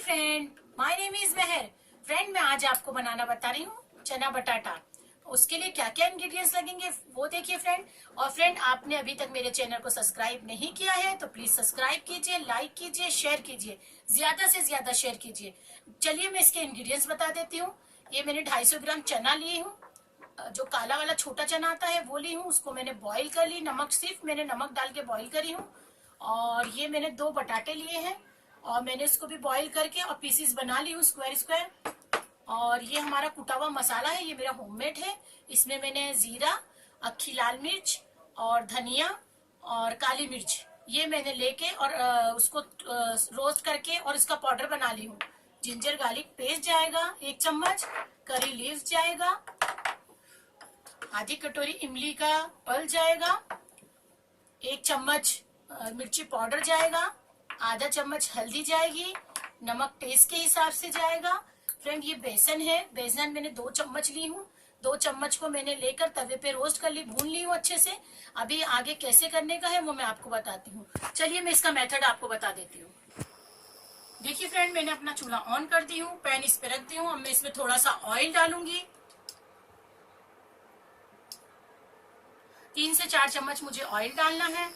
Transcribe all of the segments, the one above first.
Friend, my name is Mehar. Friend, मैं आज आपको बनाना बता रही हूँ चना बटाटा। उसके लिए क्या क्या इंग्रेडिएंट्स लगेंगे वो देखिए फ्रेंड। और फ्रेंड, आपने अभी तक मेरे चैनल को सब्सक्राइब नहीं किया है तो प्लीज सब्सक्राइब कीजिए, लाइक कीजिए, शेयर कीजिए, ज्यादा से ज्यादा शेयर कीजिए। चलिए मैं इसके इंग्रेडिएंट्स बता देती हूँ। ये मैंने 250 ग्राम चना ली हूँ। जो काला वाला छोटा चना आता है वो ली हूँ। उसको मैंने बॉईल कर ली, सिर्फ मैंने नमक डाल के बॉईल करी हूँ। और ये मैंने 2 बटाटे लिए हैं और मैंने इसको भी बॉईल करके और पीसीस बना ली हूँ स्क्वायर स्क्वायर। और ये हमारा कुटा हुआ मसाला है, ये मेरा होममेड है। इसमें मैंने जीरा, अक्खी लाल मिर्च और धनिया और काली मिर्च ये मैंने लेके और उसको रोस्ट करके और इसका पाउडर बना ली हूँ। जिंजर गार्लिक पेस्ट जाएगा 1 चम्मच, करी लीव्स जाएगा, आधी कटोरी इमली का पल्प जाएगा, 1 चम्मच मिर्ची पाउडर जाएगा, आधा चम्मच हल्दी जाएगी, नमक टेस्ट के हिसाब से जाएगा। फ्रेंड, ये बेसन है, बेसन मैंने 2 चम्मच ली हूँ। 2 चम्मच को मैंने लेकर तवे पे रोस्ट कर ली, भून ली हूँ अच्छे से। अभी आगे कैसे करने का है वो मैं आपको बताती हूँ। चलिए मैं इसका मेथड आपको बता देती हूँ। देखिए फ्रेंड, मैंने अपना चूल्हा ऑन कर दी हूँ, पैन इस पे रख दी हूँ। अब मैं इसमें थोड़ा सा ऑयल डालूंगी। 3 से 4 चम्मच मुझे ऑयल डालना है।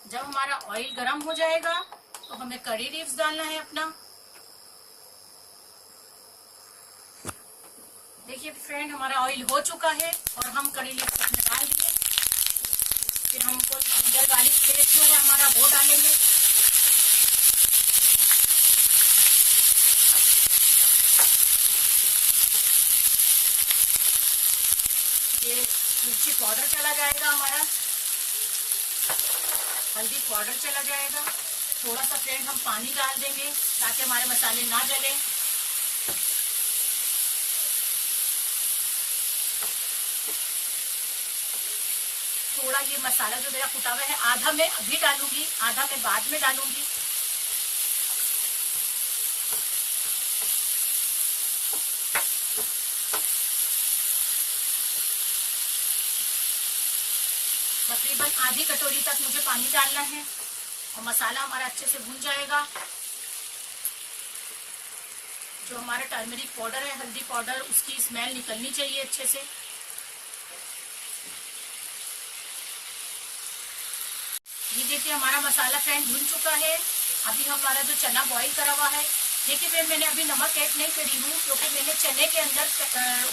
जब हमारा ऑयल गर्म हो जाएगा तो हमें करी लीव्स डालना है अपना। देखिए फ्रेंड, हमारा ऑयल हो चुका है और हम करी लीव्स अपने डाल दिए। फिर हमको जिंजर गार्लिक पेस्ट जो है हमारा वो डालेंगे। ये मिर्ची पाउडर चला जाएगा हमारा, हल्दी पाउडर चला जाएगा। थोड़ा सा फ्रेंड हम पानी डाल देंगे ताकि हमारे मसाले ना जले। थोड़ा ये मसाला जो मेरा कुटा हुआ है आधा मैं अभी डालूंगी, आधा मैं बाद में डालूंगी। तकरीबन आधी कटोरी तक मुझे पानी डालना है और मसाला हमारा अच्छे से भून जाएगा। जो हमारा टर्मरिक पाउडर है, हल्दी पाउडर, उसकी स्मेल निकलनी चाहिए अच्छे से। ये देखिए हमारा मसाला फ्रेंड भून चुका है। अभी हमारा जो चना बॉईल करा हुआ है, देखिए फ्रेंड मैंने अभी नमक ऐड नहीं करी हूँ क्योंकि मैंने चने के अंदर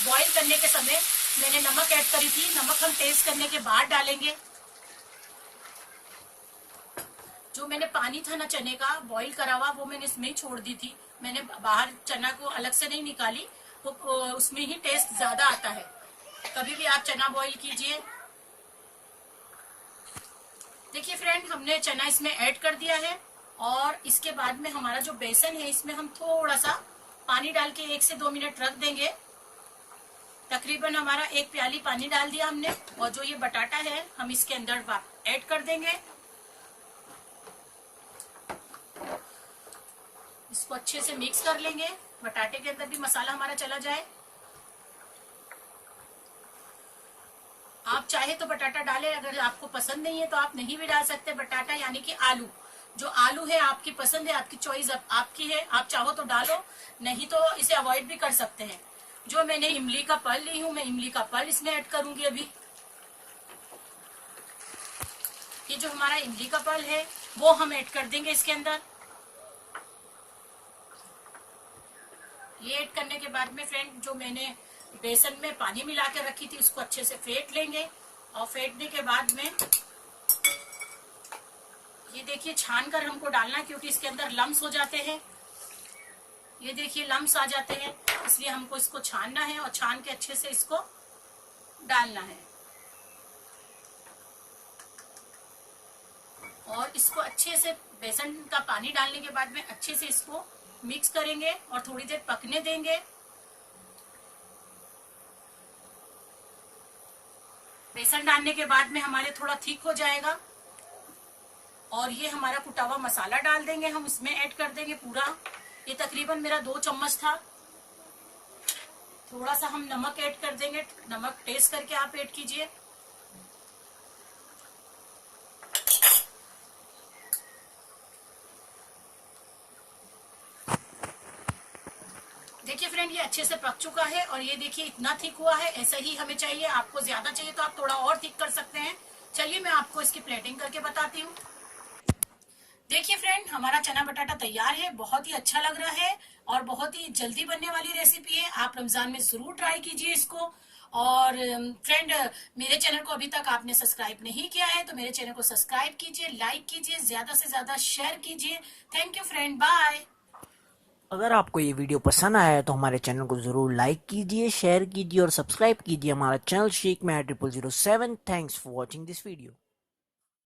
बॉईल करने के समय मैंने नमक ऐड करी थी। नमक हम टेस्ट करने के बाद डालेंगे। जो मैंने पानी था ना चने का बॉईल करा हुआ वो मैंने इसमें ही छोड़ दी थी। मैंने बाहर चना को अलग से नहीं निकाली, तो उसमें ही टेस्ट ज्यादा आता है। कभी भी आप चना बॉईल कीजिए। देखिए फ्रेंड, हमने चना इसमें ऐड कर दिया है और इसके बाद में हमारा जो बेसन है इसमें हम थोड़ा सा पानी डाल के 1 से 2 मिनट रख देंगे। तकरीबन हमारा 1 प्याली पानी डाल दिया हमने। और जो ये बटाटा है हम इसके अंदर ऐड कर देंगे। इसको अच्छे से मिक्स कर लेंगे, बटाटे के अंदर भी मसाला हमारा चला जाए। आप चाहे तो बटाटा डालें, अगर आपको पसंद नहीं है तो आप नहीं भी डाल सकते। बटाटा यानी कि आलू, जो आलू है आपकी पसंद है, आपकी चॉइस आपकी है। आप चाहो तो डालो, नहीं तो इसे अवॉइड भी कर सकते हैं। जो मैंने इमली का पल्प ली हूँ, मैं इमली का पल्प इसमें ऐड करूंगी अभी। ये जो हमारा इमली का पल्प है वो हम ऐड कर देंगे इसके अंदर। ये ऐड करने के बाद में फ्रेंड जो मैंने बेसन में पानी मिला के रखी थी उसको अच्छे से फेंट लेंगे। और फेंटने के बाद में ये देखिए छान कर हमको डालना, क्योंकि इसके अंदर लम्स हो जाते हैं। ये देखिए लम्स आ जाते हैं, इसलिए हमको इसको छानना है और छान के अच्छे से इसको डालना है। और इसको अच्छे से बेसन का पानी डालने के बाद में अच्छे से इसको मिक्स करेंगे और थोड़ी देर पकने देंगे। बेसन डालने के बाद में हमारे थोड़ा थिक हो जाएगा और ये हमारा कुटा हुआ मसाला डाल देंगे, हम इसमें ऐड कर देंगे पूरा। ये तकरीबन मेरा 2 चम्मच था। थोड़ा सा हम नमक ऐड कर देंगे, नमक टेस्ट करके आप ऐड कीजिए। देखिए फ्रेंड, ये अच्छे से पक चुका है और ये देखिए इतना थिक हुआ है, ऐसा ही हमें चाहिए। आपको ज्यादा चाहिए तो आप थोड़ा और थिक कर सकते हैं। चलिए मैं आपको इसकी प्लेटिंग करके बताती हूँ। देखिए फ्रेंड, हमारा चना बटाटा तैयार है, बहुत ही अच्छा लग रहा है और बहुत ही जल्दी बनने वाली रेसिपी है। आप रमजान में जरूर ट्राई कीजिए इसको। और फ्रेंड, मेरे चैनल को अभी तक आपने सब्सक्राइब नहीं किया है तो मेरे चैनल को सब्सक्राइब कीजिए, लाइक कीजिए, ज्यादा से ज्यादा शेयर कीजिए। Thank you friend, bye. अगर आपको ये वीडियो पसंद आया है तो हमारे चैनल को ज़रूर लाइक कीजिए, शेयर कीजिए और सब्सक्राइब कीजिए हमारा चैनल शेख में 0007। Thanks for watching this video.